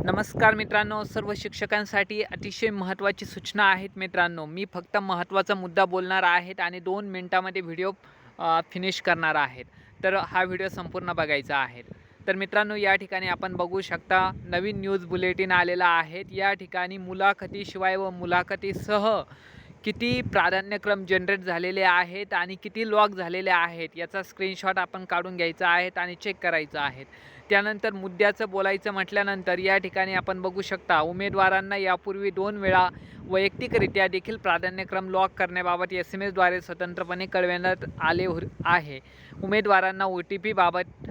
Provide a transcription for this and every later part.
नमस्कार मित्रांनो, सर्व शिक्षकांसाठी अतिशय महत्त्वाची सूचना आहेत मित्रांनो. मी फक्त महत्त्वाचा मुद्दा बोलणार आहेत आणि 2 मिनिटामध्ये व्हिडिओ फिनिश करणार आहेत. तर हा व्हिडिओ संपूर्ण बघायचा आहे. तर मित्रांनो, या ठिकाणी आपण बघू शकता नवीन न्यूज बुलेटिन आलेला आहे. या ठिकाणी मुलाखतीशिवाय व मुलाखतीसह किती प्राधान्यक्रम जनरेट झालेले आहेत आणि किती लॉक झालेले आहेत याचा स्क्रीनशॉट आपण काढून घ्यायचा आहे आणि चेक करायचा आहे. त्यानंतर मुद्द्याचं बोलायचं म्हटल्यानंतर या ठिकाणी आपण बघू शकता उमेदवारांना यापूर्वी 2 वेळा वैयक्तिकरित्या देखील प्राधान्यक्रम लॉक करण्याबाबत SMS द्वारे स्वतंत्रपणे कळविण्यात आले आहे. उमेदवारांना OTP बाबत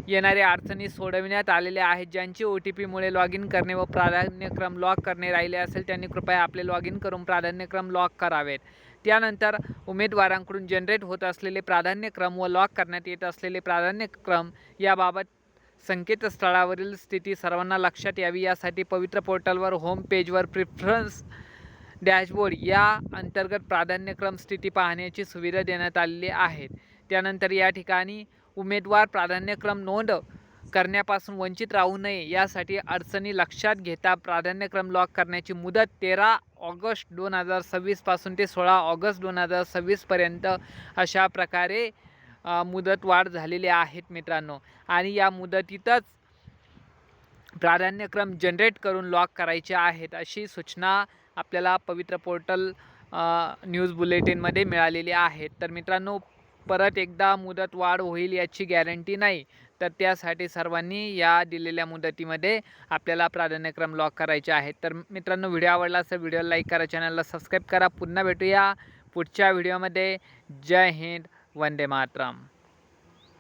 येणाऱ्या अडचणी सोडविण्यात आलेल्या आहेत. ज्यांची OTPमुळे लॉग इन करणे व प्राधान्यक्रम लॉक करणे राहिले असेल त्यांनी कृपया आपले लॉग इन करून प्राधान्यक्रम लॉक करावेत. त्यानंतर उमेदवारांकडून जनरेट होत असलेले प्राधान्यक्रम व लॉक करण्यात येत असलेले प्राधान्यक्रम याबाबत संकेतस्थळावरील स्थिती सर्वांना लक्षात यावी यासाठी पवित्र पोर्टलवर होम पेजवर प्रिफरन्स डॅशबोर्ड या अंतर्गत प्राधान्यक्रम स्थिती पाहण्याची सुविधा देण्यात आलेली आहे. त्यानंतर या ठिकाणी उमेदवार प्राधान्यक्रम नोंद करण्यापासून वंचित राहू नये यासाठी अडचणी लक्षात घेता प्राधान्यक्रम लॉक करण्याची मुदत 13 ऑगस्ट 2026 पासून ते 16 ऑगस्ट 2026 पर्यंत अशा प्रकारे मुदतवाढ झालेली आहेत मित्रांनो. आणि या मुदतीतच प्राधान्यक्रम जनरेट करून लॉक करायचे आहेत अशी सूचना आपल्याला पवित्र पोर्टल न्यूज बुलेटिनमध्ये मिळालेली आहे. तर मित्रांनो, परत एकदा मुदतवाढ होईल याची गॅरंटी नाही, तर त्यासाठी सर्वांनी या दिलेल्या मुदतीमध्ये आपल्याला प्राधान्यक्रम लॉक करायचे आहेत. तर मित्रांनो, व्हिडिओ आवडला असेल व्हिडिओला लाईक करा, चॅनलला सबस्क्राईब करा. पुन्हा भेटूया पुढच्या व्हिडिओमध्ये. जय हिंद, वंदे मातरम.